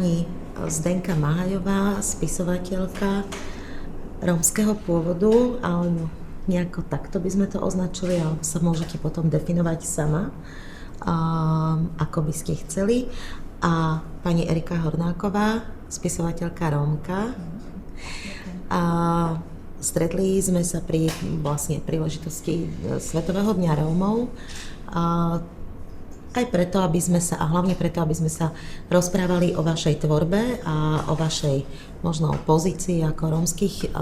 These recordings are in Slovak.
pani Zdenka Mahajová, spisovateľka rómskeho pôvodu, alebo nejako takto by sme to označili, alebo sa môžete potom definovať sama, ako by ste chceli. A pani Erika Hornáková, spisovateľka Rómka. Stretli sme sa pri vlastne príležitosti Svetového dňa Rómov. Aj preto, aby sme sa, a hlavne preto, aby sme sa rozprávali o vašej tvorbe a o vašej možno pozícii ako rómskych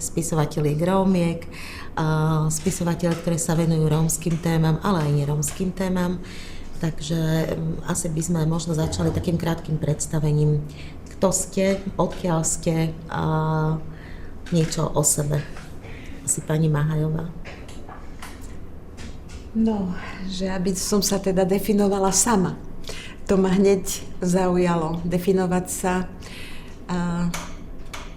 spisovateľiek Rómiek, spisovateľ, ktoré sa venujú rómskym témam, ale aj nerómskym témam. Takže asi by sme možno začali takým krátkym predstavením, kto ste, odkiaľ ste a niečo o sebe. Asi pani Mahajová. No, že aby som sa teda definovala sama. To ma hneď zaujalo. Definovať sa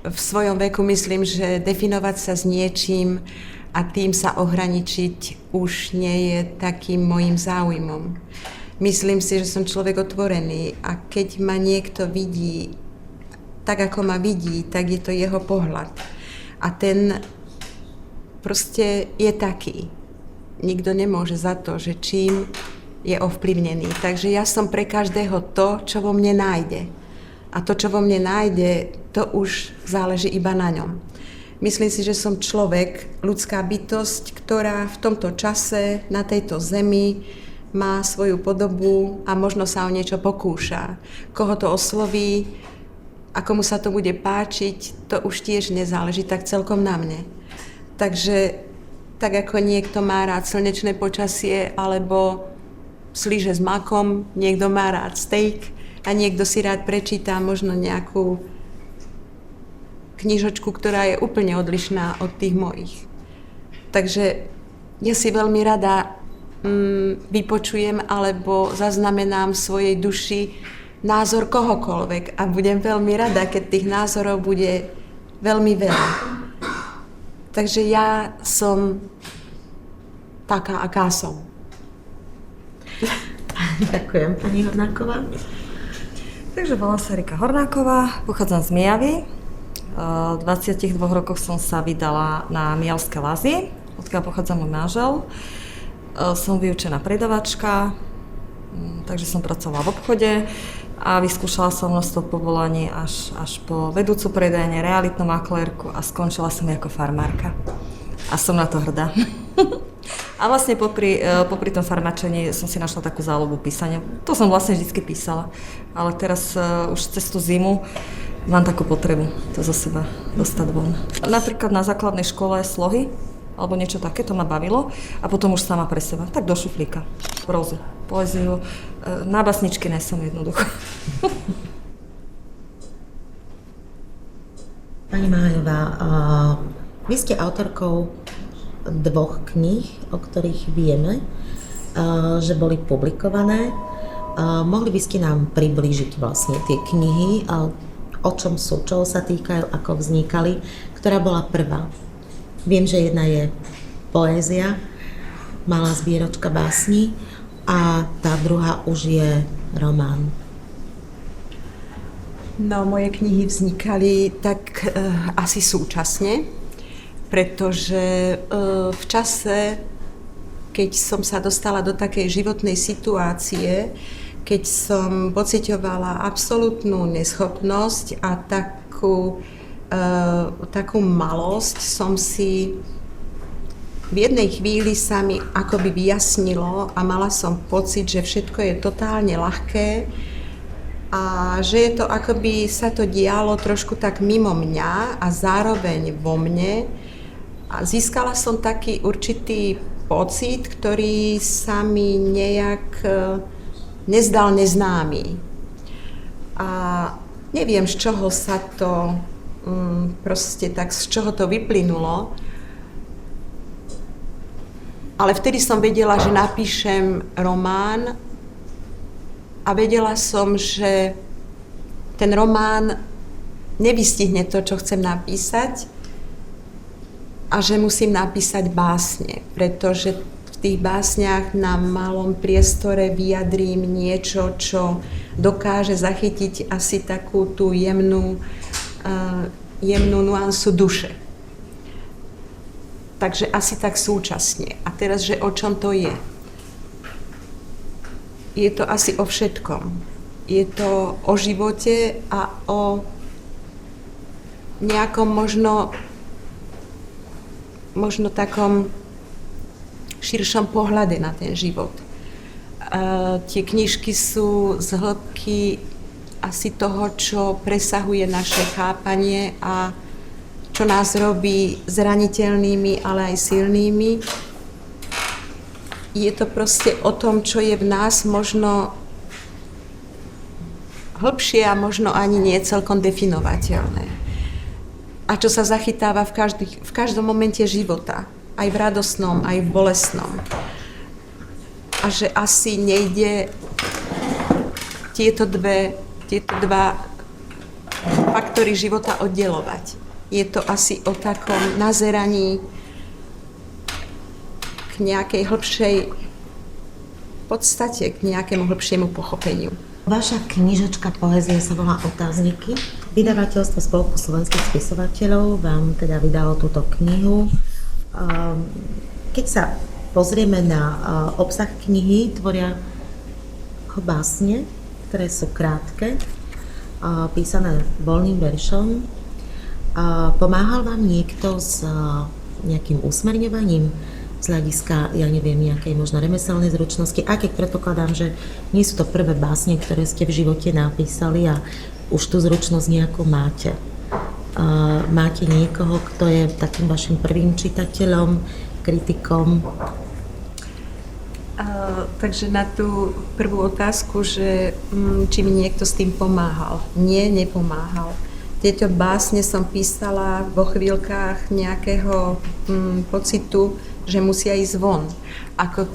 v svojom veku myslím, že definovať sa s niečím a tým sa ohraničiť už nie je takým môjim záujmom. Myslím si, že som človek otvorený a keď ma niekto vidí tak, ako ma vidí, tak je to jeho pohľad. A ten proste je taký. Nikto nemôže za to, že čím je ovplyvnený. Takže ja som pre každého to, čo vo mne nájde. A to, čo vo mne nájde, to už záleží iba na ňom. Myslím si, že som človek, ľudská bytosť, ktorá v tomto čase na tejto zemi má svoju podobu a možno sa o niečo pokúša. Koho to osloví a komu sa to bude páčiť, to už tiež nezáleží tak celkom na mne. Takže tak ako niekto má rád slnečné počasie alebo slíže s makom, niekto má rád steak a niekto si rád prečíta možno nejakú knižočku, ktorá je úplne odlišná od tých mojich. Takže ja si veľmi rada vypočujem alebo zaznamenám v svojej duši názor kohokoľvek a budem veľmi rada, keď tých názorov bude veľmi veľa. Takže ja som taká, aká som. Ďakujem, pani Hornáková. Takže volám sa Erika Hornáková, pochádzam z Mijavy. V 22 rokoch som sa vydala na Mijavské Lazy, odkiaľ pochádza môj manžel. Som vyučená predavačka, takže som pracovala v obchode a vyskúšala som množstvo povolaní až po vedúcu predajne, realitnú maklérku a skončila som ako farmárka. A som na to hrdá. A vlastne popri tom farmačení som si našla takú záľubu písania. To som vlastne vždycky písala, ale teraz už cez tú zimu mám takú potrebu to zo seba dostať von. Napríklad na základnej škole slohy alebo niečo také, to ma bavilo a potom už sama pre seba, tak do šuflíka, prózu, poéziu, na básničky nesom jednoducho. Pani Mahajová, vy ste autorkou 2 kníh, o ktorých vieme, že boli publikované. Mohli by ste nám priblížiť vlastne tie knihy, o čom sú, čoho sa týkajú, ako vznikali, ktorá bola prvá? Viem, že jedna je poézia, malá zbieročka básni a tá druhá už je román. No, moje knihy vznikali tak asi súčasne, pretože v čase, keď som sa dostala do takej životnej situácie, keď som pociťovala absolútnu neschopnosť a takú malosť, som si v jednej chvíli sa mi akoby vyjasnilo a mala som pocit, že všetko je totálne ľahké a že je to akoby sa to dialo trošku tak mimo mňa a zároveň vo mne a získala som taký určitý pocit, ktorý sa mi nejak nezdal neznámy. A neviem, z čoho sa to proste tak, z čoho to vyplynulo, ale vtedy som vedela, že napíšem román a vedela som, že ten román nevystihne to, čo chcem napísať a že musím napísať básne, pretože v tých básniach na malom priestore vyjadrím niečo, čo dokáže zachytiť asi takú tú jemnú nuansu duše. Takže asi tak súčasne. A teraz, že o čom to je? Je to asi o všetkom. Je to o živote a o nejakom možno takom širšom pohľade na ten život. Tie knižky sú z hĺbky asi toho, čo presahuje naše chápanie a čo nás robí zraniteľnými, ale aj silnými. Je to proste o tom, čo je v nás možno hlbšie a možno ani nie celkom definovateľné. A čo sa zachytáva v každom momente života. Aj v radostnom, aj v bolestnom. A že asi nejde tieto dva faktory života oddelovať. Je to asi o takom nazeraní k nejakej hĺbšej podstate, k nejakému hĺbšiemu pochopeniu. Vaša knižočka poézie sa volá Otázniky. Vydavateľstvo Spolku slovenských spisovateľov vám teda vydalo túto knihu. Keď sa pozrieme na obsah knihy, tvoria ho básne, ktoré sú krátke, písané voľným veršom. Pomáhal vám niekto s nejakým usmerňovaním z hľadiska, ja neviem, nejakej možno remeselnej zručnosti, aj keď predpokladám, že nie sú to prvé básne, ktoré ste v živote napísali a už tú zručnosť nejakú máte. Máte niekoho, kto je takým vašim prvým čitateľom, kritikom? Takže na tú prvú otázku, že či mi niekto s tým pomáhal. Nie, nepomáhal. Tieto básne som písala vo chvíľkach nejakého pocitu, že musia ísť von. Ako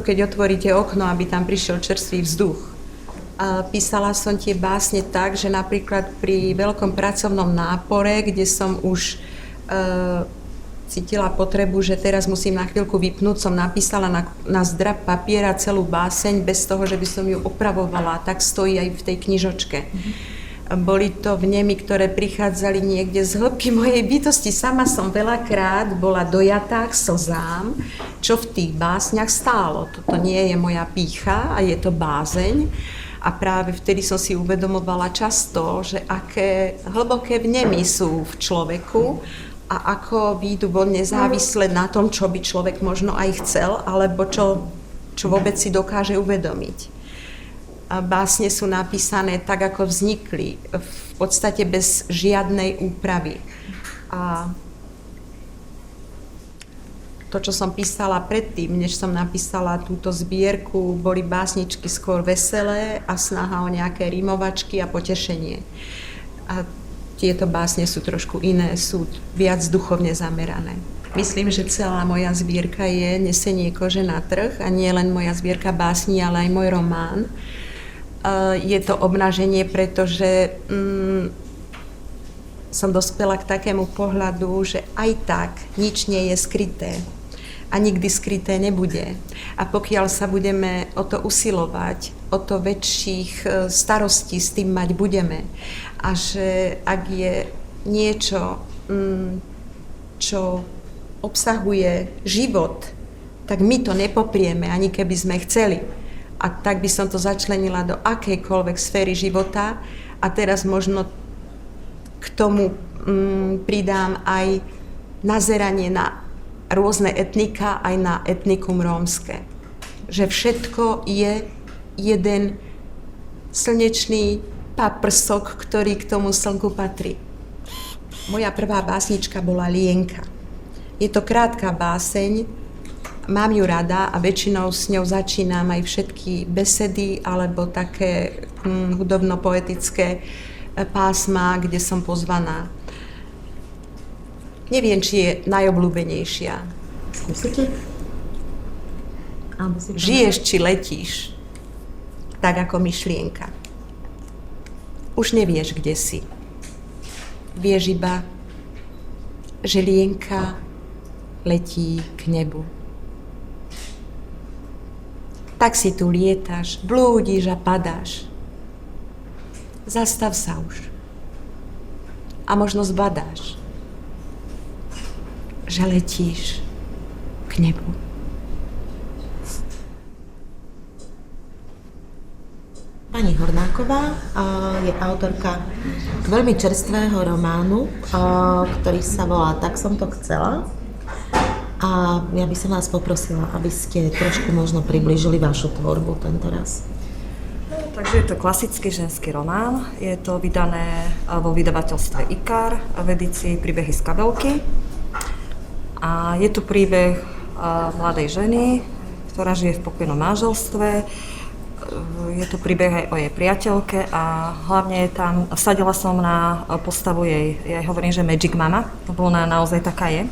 keď otvoríte okno, aby tam prišiel čerstvý vzduch. Písala som tie básne tak, že napríklad pri veľkom pracovnom nápore, kde som už cítila potrebu, že teraz musím na chvíľku vypnúť, som napísala na zdrab papiera celú báseň bez toho, že by som ju opravovala. Tak stojí aj v tej knižočke. Boli to vnemy, ktoré prichádzali niekde z hĺbky mojej bytosti. Sama som veľakrát bola dojatá k slzám, čo v tých básniach stálo. Toto nie je moja pýcha a je to bázeň. A práve vtedy som si uvedomovala často, že aké hlboké vnemy sú v človeku a ako výjdu von nezávisle na tom, čo by človek možno aj chcel, alebo čo vôbec si dokáže uvedomiť. A básne sú napísané tak, ako vznikli, v podstate bez žiadnej úpravy. A to, čo som písala predtým, než som napísala túto zbierku, boli básničky skôr veselé a snaha o nejaké rímovačky a potešenie. A tieto básne sú trošku iné, sú viac duchovne zamerané. Myslím, že celá moja zbierka je Nesenie kože na trh a nie len moja zbierka básní, ale aj môj román. Je to obnaženie, pretože som dospela k takému pohľadu, že aj tak nič nie je skryté a nikdy skryté nebude. A pokiaľ sa budeme o to usilovať, o to väčších starostí s tým mať budeme. A že ak je niečo, čo obsahuje život, tak my to nepoprieme, ani keby sme chceli. A tak by som to začlenila do akejkoľvek sféry života. A teraz možno k tomu pridám aj nazeranie na rôzne etnika, aj na etnikum rómske. Že všetko je jeden slnečný paprsok, ktorý k tomu slnku patrí. Moja prvá básnička bola Lienka. Je to krátka báseň, mám ju rada a väčšinou s ňou začínam aj všetky besedy alebo také hudobno-poetické pásma, kde som pozvaná. Neviem, či je najobľúbenejšia. Skúsite? Žiješ, či letíš, tak ako myšlienka. Už nevieš, kde si. Vieš iba, že lienka letí k nebu. tak si tu lietaš, blúdiš a padáš. Zastav sa už. A možno zbadáš, že letíš k nebu. Pani Hornáková je autorka veľmi čerstvého románu, ktorý sa volá Tak som to chcela. A ja by som vás poprosila, aby ste trošku možno priblížili vašu tvorbu tento raz. Takže je to klasický ženský román. Je to vydané vo vydavateľstve IKAR v edícii Príbehy z kabelky. A je to príbeh mladej ženy, ktorá žije v pokojnom manželstve. Je to príbeh aj o jej priateľke a hlavne je tam, vsadila som na postavu jej, ja hovorím, že Magic Mama, lebo ona naozaj taká je.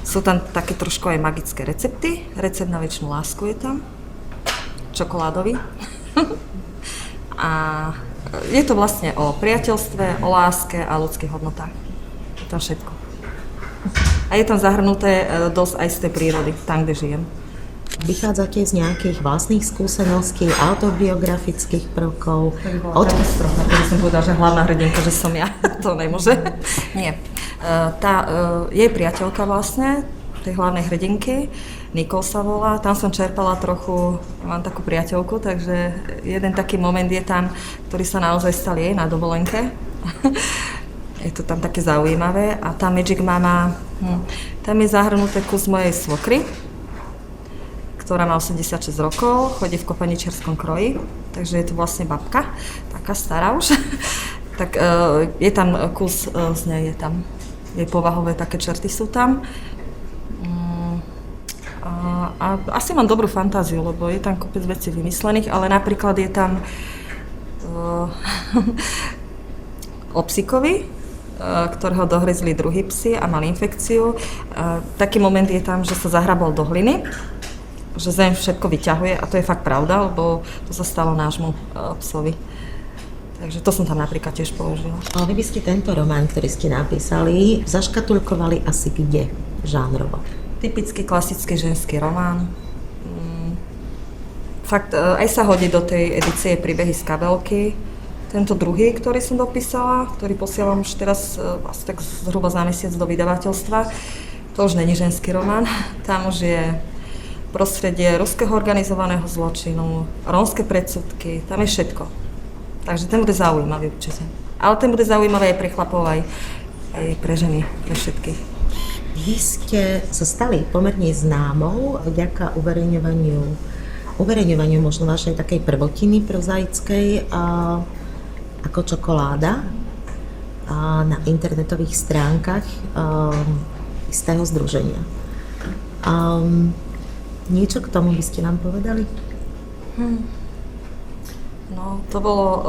Sú tam také trošku aj magické recepty, recept na večnú lásku je tam, čokoládový. A je to vlastne o priateľstve, o láske a ľudských hodnotách. Je to všetko. A je tam zahrnuté dosť aj z tej prírody, tam, kde žijem. Vychádzate z nejakých vlastných skúseností, autobiografických prvkov? Katastrofa, keby som povedala, že hlavná hrdinka, že som ja. To nemôže. Nie. Jej priateľka vlastne, tej hlavnej hrdinky, Nikol sa volá, tam som čerpala trochu, mám takú priateľku, takže jeden taký moment je tam, ktorý sa naozaj stal jej na dovolenke. Je to tam také zaujímavé a tá Magic Mama, tam je zahrnuté kus mojej svokry, ktorá má 86 rokov, chodí v kopaničiarskom kroji, takže je to vlastne babka, taká stará už. Tak je tam kus z nej, je tam jej povahové také črty sú tam. A asi mám dobrú fantáziu, lebo je tam kopec vecí vymyslených, ale napríklad je tam o psíkovi, ktorého dohryzli druhí psi a mal infekciu. Taký moment je tam, že sa zahrabal do hliny, že zem všetko vyťahuje a to je fakt pravda, lebo to sa stalo nášmu psovi. Takže to som tam napríklad tiež použila. Ale vy by ste tento román, ktorý ste napísali, zaškatulkovali asi kde žánrovo? Typický klasický ženský román. Fakt aj sa hodí do tej edície Príbehy z kabelky. Tento druhý, ktorý som dopísala, ktorý posielam už teraz asi tak zhruba za mesiac do vydavateľstva, to už není ženský román. Tam už je prostredie ruského organizovaného zločinu, rómske predsudky, tam je všetko. Takže ten bude zaujímavý určite. Ale ten bude zaujímavý aj pre chlapov, aj pre ženy, pre všetkých. Vy ste sa stali pomerne známou vďaka uverejňovaniu možno vašej takej prvotiny prozaickej ako Čokoláda na internetových stránkach istého združenia. Niečo k tomu by ste nám povedali? No, to bolo...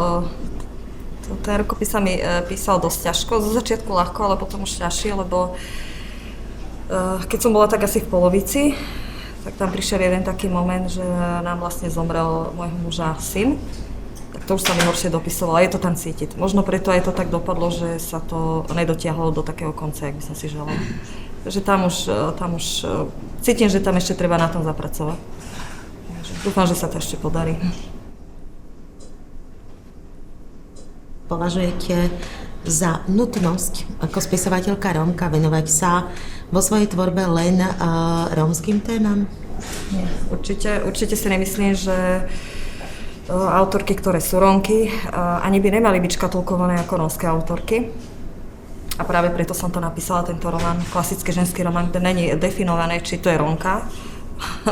Ten rukopis sa mi písal dosť ťažko, zo začiatku ľahko, ale potom už ťažšie, lebo keď som bola tak asi v polovici, tak tam prišiel jeden taký moment, že nám vlastne zomrel môjho muža syn. Tak to už sa mi horšie dopisovalo, je to tam cítiť. Možno preto aj to tak dopadlo, že sa to nedotiahlo do takého konca, jak by som si želala. Takže tam už cítim, že tam ešte treba na tom zapracovať. Dúfam, že sa to ešte podarí. Považujete za nutnosť ako spisovateľka Rómka venovať sa vo svojej tvorbe len rómskym témam? Nie. Určite si nemyslím, že autorky, ktoré sú Rómky, ani by nemali byť škatulkované ako rómske autorky. A práve preto som to napísala, tento román, klasický ženský román, kde není definované, či to je Rómka.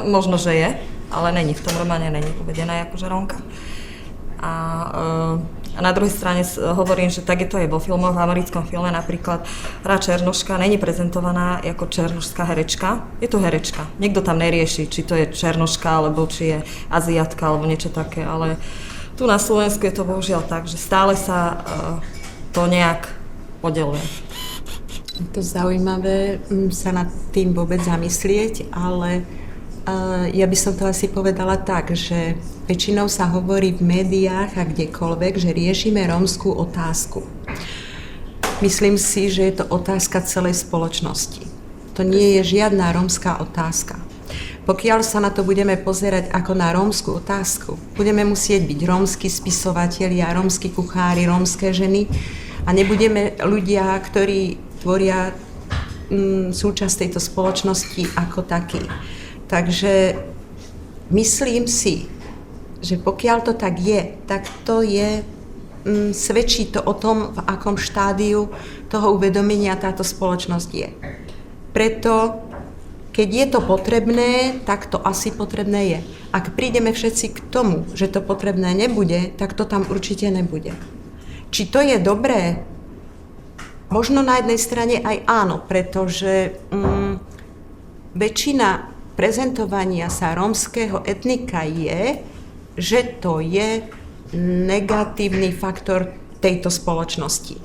Možno, že je, ale není, v tom románe není uvedená akože Rómka. A na druhej strane hovorím, že tak je to aj vo filmoch. V americkom filme napríklad hra Černoška není prezentovaná ako černošská herečka. Je to herečka. Niekto tam nerieši, či to je Černoška, alebo či je Aziatka, alebo niečo také. Ale tu na Slovensku je to bohužiaľ tak, že stále sa to nejak oddeluje. Je to zaujímavé sa nad tým vôbec zamyslieť, ale ja by som to asi povedala tak, že väčšinou sa hovorí v médiách a kdekoľvek, že riešime rómskú otázku. Myslím si, že je to otázka celej spoločnosti. To nie je žiadna rómska otázka. Pokiaľ sa na to budeme pozerať ako na rómsku otázku, budeme musieť byť rómski spisovatelia, rómski kuchári, rómske ženy a nebudeme ľudia, ktorí tvoria súčasť tejto spoločnosti ako takí. Takže myslím si, že pokiaľ to tak je, tak to je, svedčí to o tom, v akom štádiu toho uvedomenia táto spoločnosť je. Preto, keď je to potrebné, tak to asi potrebné je. Ak prídeme všetci k tomu, že to potrebné nebude, tak to tam určite nebude. Či to je dobré? Možno na jednej strane aj áno, pretože väčšina prezentovania sa rómskeho etnika je, že to je negatívny faktor tejto spoločnosti.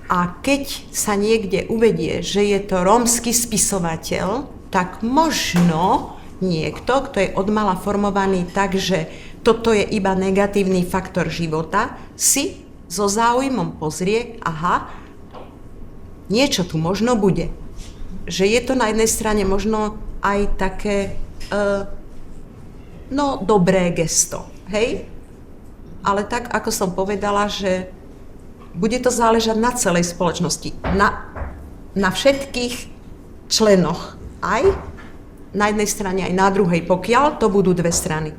A keď sa niekde uvedie, že je to rómsky spisovateľ, tak možno niekto, kto je odmala formovaný tak, že toto je iba negatívny faktor života, si so záujmom pozrie, aha, niečo tu možno bude. Že je to na jednej strane možno aj také, dobré gesto, hej? Ale tak, ako som povedala, že bude to záležať na celej spoločnosti, na všetkých členoch, aj na jednej strane, aj na druhej, pokiaľ to budú dve strany.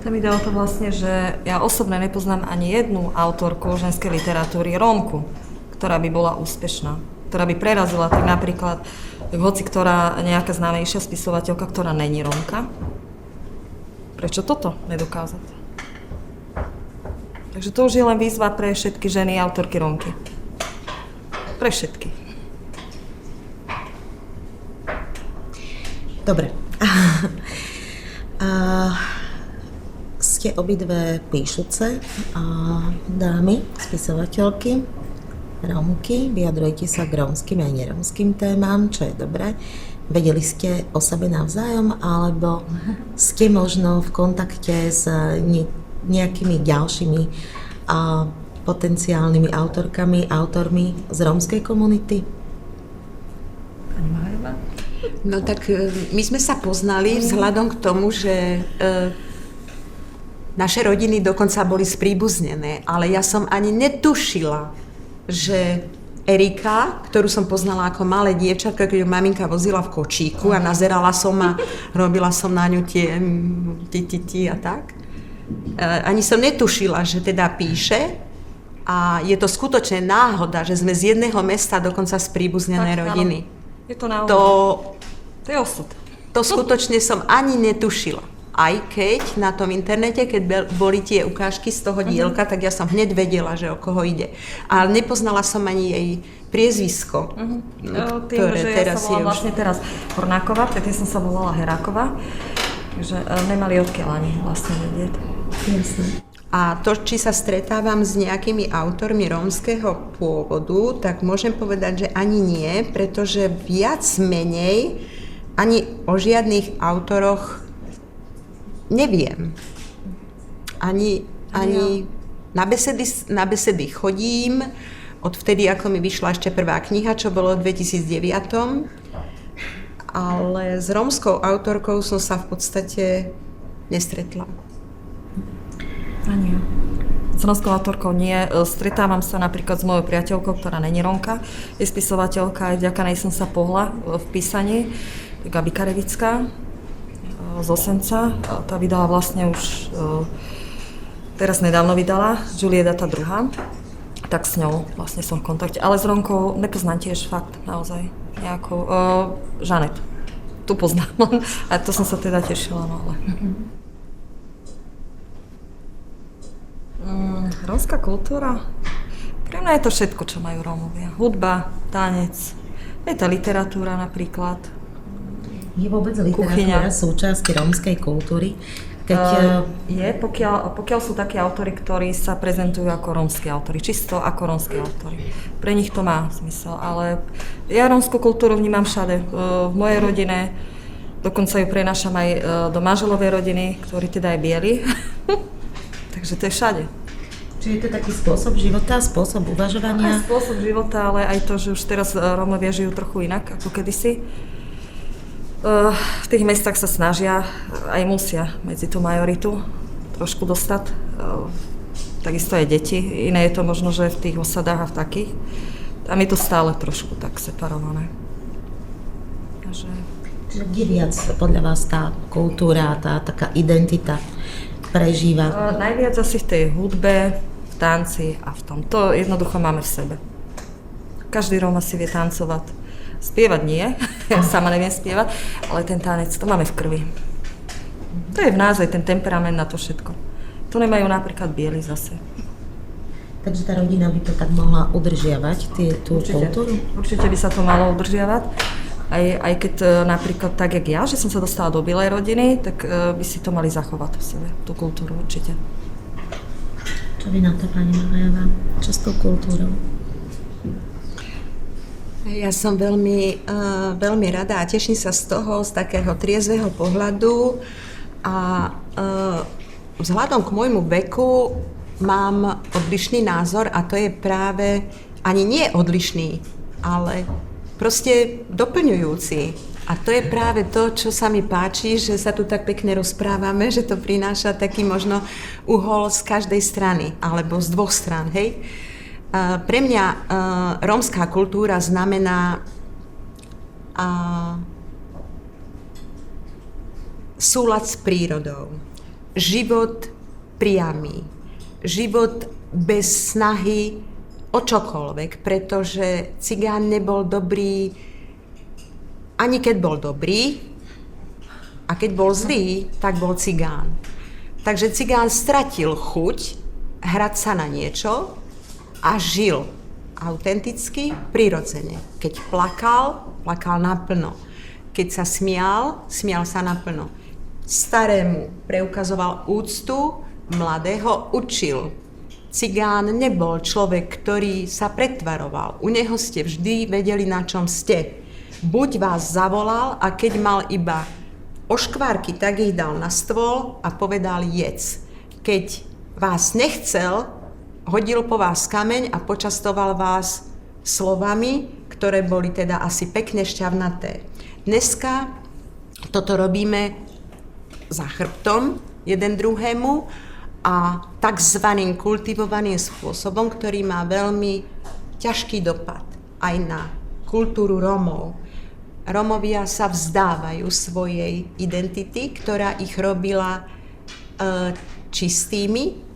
Tam ide o to vlastne, že ja osobne nepoznám ani jednu autorku ženskej literatúry Rómku, ktorá by bola úspešná, ktorá by prerazila tak napríklad hoci ktorá nejaká známejšia spisovateľka, ktorá není Rómka. Prečo toto nedokázať? Takže to už je len výzva pre všetky ženy autorky Rómky. Pre všetky. Dobre. Ste obidve píšuce dámy, spisovateľky, Rómky, vyjadrujete sa k rómskym aj nerómskym témam, čo je dobré. Vedeli ste o sebe navzájom, alebo ste možno v kontakte s nejakými ďalšími potenciálnymi autormi z rómskej komunity? Pani Májová? No tak my sme sa poznali vzhľadom k tomu, že naše rodiny dokonca boli spríbuznené, ale ja som ani netušila, že Erika, ktorú som poznala ako malé dievčatko, keď ju maminka vozila v kočíku a nazerala som a robila som na ňu tie a tak. Ani som netušila, že teda píše a je to skutočne náhoda, že sme z jedného mesta, dokonca z príbuznenej rodiny. Je to náhoda. To je osud. To skutočne som ani netušila. Aj keď na tom internete, keď boli tie ukážky z toho dielka, tak ja som hneď vedela, že o koho ide. Ale nepoznala som ani jej priezvisko, ktoré že teraz ja sa volám vlastne teraz Hornáková, predtým som sa volala Heráková, takže nemali odkiaľ ani vlastne vedieť. Jasne. A to, či sa stretávam s nejakými autormi rómskeho pôvodu, tak môžem povedať, že ani nie, pretože viac menej ani o žiadnych autoroch neviem. Ani na besedy chodím, odvtedy, ako mi vyšla ešte prvá kniha, čo bolo v 2009. Ale s rómskou autorkou som sa v podstate nestretla. Ani. S rómskou autorkou nie. Stretávam sa napríklad s mojou priateľkou, ktorá není Rómka. Je spisovateľka, aj vďaka nej som sa pohla v písaní. Gabi Karevická z Osenca. Tá vydala vlastne už, teraz nedávno vydala, Julieta tá druhá. Tak s ňou vlastne som v kontakte. Ale s Rómkou nepoznám tiež fakt, naozaj. Nejakou, Žanet. Tu poznám. A to som sa teda tešila, no ale... Rómska kultúra? Pre mňa je to všetko, čo majú Rómovia. Hudba, tanec, je to literatúra napríklad. Je vôbec literatúra súčasť rómskej kultúry? Pokiaľ sú takí autori, ktorí sa prezentujú ako rómski autori, čisto ako rómski autori. Pre nich to má zmysel, ale ja rómsku kultúru vnímam všade. V mojej rodine, dokonca ju prenášam aj do manželovej rodiny, ktorý teda je biely. Takže to je všade. Čiže je to taký spôsob života, spôsob uvažovania? Aj spôsob života, ale aj to, že už teraz Rómovia žijú trochu inak ako kedysi. V tých mestách sa snažia, aj musia medzi tú majoritu trošku dostať. Takisto aj deti. Iné je to možno, že v tých osadách a v takých. Tam je to stále trošku tak separované. Čiže kde viac podľa vás tá kultúra, tá taká identita prežíva? Najviac asi v tej hudbe, v tanci a v tom. To jednoducho máme v sebe. Každý Róm asi vie tancovať. Spievať nie, ja sama neviem spievať, ale ten tanec, to máme v krvi. To je v nás aj ten temperament na to všetko. To nemajú napríklad bieli zase. Takže tá rodina by to tak mohla udržiavať, tú kultúru? Určite by sa to malo udržiavať. Aj keď napríklad tak, jak ja, že som sa dostala do bielej rodiny, tak by si to mali zachovať v sebe, tú kultúru určite. Čo vy na to, pani Malajová? Čo s tou kultúrou? Ja som veľmi rada a teším sa z toho, z takého triezveho pohľadu a vzhľadom k môjmu veku mám odlišný názor a to je práve ani nie odlišný, ale proste doplňujúci. A to je práve to, čo sa mi páči, že sa tu tak pekne rozprávame, že to prináša taký možno uhol z každej strany, alebo z dvoch strán, hej? Pre mňa rómska kultúra znamená súlad s prírodou, život priamy, život bez snahy o čokoľvek, pretože cigán nebol dobrý, ani keď bol dobrý, a keď bol zlý, tak bol cigán. Takže cigán stratil chuť hrať sa na niečo, a žil autenticky, prirodzene. Keď plakal, plakal naplno. Keď sa smial sa naplno. Starému preukazoval úctu, mladého učil. Cigán nebol človek, ktorý sa pretvaroval. U neho ste vždy vedeli, na čom ste. Buď vás zavolal a keď mal iba oškvárky, tak ich dal na stôl a povedal jedz. Keď vás nechcel, hodil po vás kameň a počastoval vás slovami, ktoré boli teda asi pekne šťavnaté. Dneska toto robíme za chrbtom jeden druhému a takzvaným kultivovaným spôsobom, ktorý má veľmi ťažký dopad aj na kultúru Rómov. Rómovia sa vzdávajú svojej identity, ktorá ich robila čistými,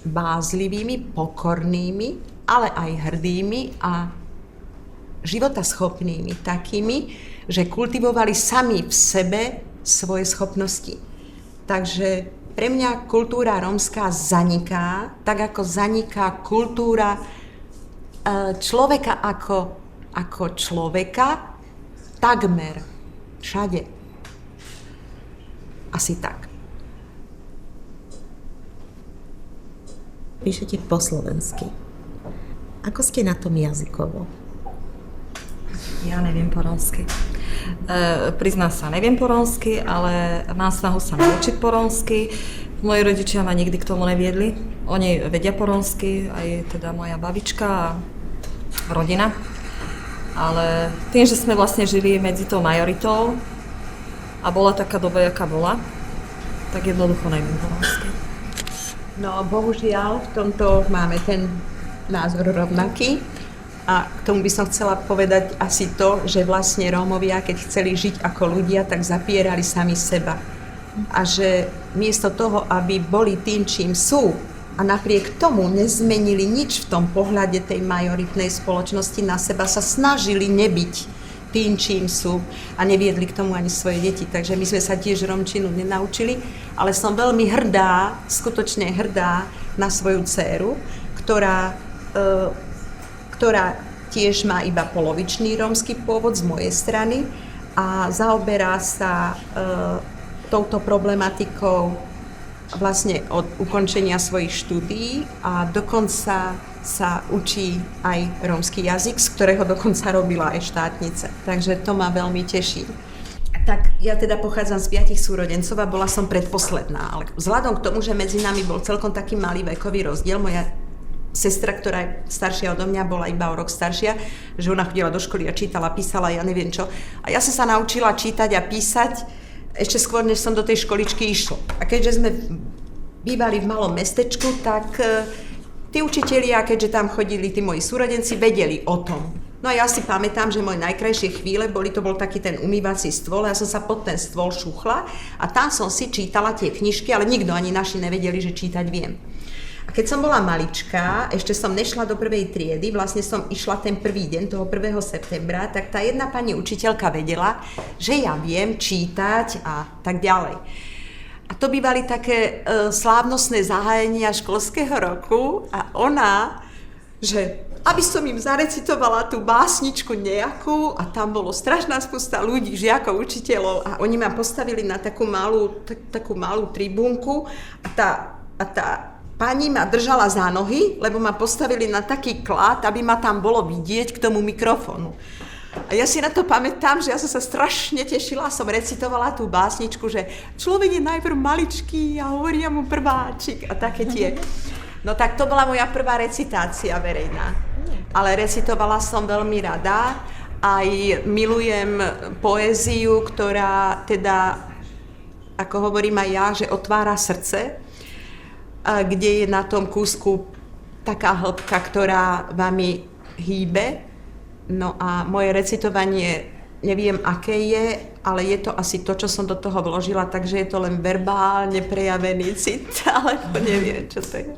bázlivými, pokornými, ale aj hrdými a životaschopnými, takými, že kultivovali sami v sebe svoje schopnosti. Takže pre mňa kultúra rómska zaniká, tak ako zaniká kultúra človeka ako človeka takmer všade. Asi tak. Píšete po slovensky. Ako ste na tom jazykovo? Ja neviem po rómsky. Priznám sa, neviem po rómsky, ale mám snahu sa naučiť po rómsky. Moji rodičia ma nikdy k tomu neviedli. Oni vedia po rómsky, aj teda moja babička a rodina. Ale tým, že sme vlastne žili medzi tou majoritou a bola taká doba, jaká bola, tak jednoducho neviem po rómsky. No, bohužiaľ, v tomto máme ten názor rovnaký a k tomu by som chcela povedať asi to, že vlastne Rómovia, keď chceli žiť ako ľudia, tak zapierali sami seba. A že miesto toho, aby boli tým, čím sú, a napriek tomu nezmenili nič v tom pohľade tej majoritnej spoločnosti na seba, sa snažili nebyť tým, čím sú a neviedli k tomu ani svoje deti. Takže my sme sa tiež rómčinu nenaučili, ale som veľmi hrdá, skutočne hrdá na svoju dcéru, ktorá tiež má iba polovičný rómsky pôvod z mojej strany a zaoberá sa touto problematikou vlastne od ukončenia svojich štúdií a dokonca sa učí aj rómsky jazyk, z ktorého dokonca robila aj štátnice. Takže to ma veľmi teší. Tak ja teda pochádzam z 5 súrodencov a bola som predposledná, ale vzhľadom k tomu, že medzi nami bol celkom taký malý vekový rozdiel, moja sestra, ktorá je staršia odo mňa, bola iba o rok staršia, že ona chodila do školy a čítala, písala, ja neviem čo. A ja som sa naučila čítať a písať ešte skôr, než som do tej školičky išla. A keďže sme bývali v malom mestečku, tak tí učitelia, keďže tam chodili tí moji súrodenci, vedeli o tom. No a ja si pamätám, že moje najkrajšie chvíle to bol taký ten umývací stôl, ja som sa pod ten stôl šuchla a tam som si čítala tie knižky, ale nikto, ani naši nevedeli, že čítať viem. A keď som bola maličká, ešte som nešla do prvej triedy, vlastne som išla ten prvý deň, toho 1. septembra, tak tá jedna pani učiteľka vedela, že ja viem čítať a tak ďalej. A to bývali také slávnostné zahájenia školského roku a ona, že aby som im zarecitovala tú básničku nejakú a tam bolo strašná spústa ľudí, žiakov, učiteľov a oni ma postavili na takú malú tribúnku a tá pani ma držala za nohy, lebo ma postavili na taký klad, aby ma tam bolo vidieť k tomu mikrofónu. A ja si na to pamätám, že ja som sa strašne tešila, som recitovala tú básničku, že človek je najprv maličký a hovoria mu prváčik a také tie. No tak to bola moja prvá recitácia verejná. Ale recitovala som veľmi rada, aj milujem poéziu, ktorá teda, ako hovorím aj ja, že otvára srdce, kde je na tom kúsku taká hĺbka, ktorá vami hýbe. No a moje recitovanie, neviem aké je, ale je to asi to, čo som do toho vložila, takže je to len verbálne prejavený cit, alebo neviem, čo to je.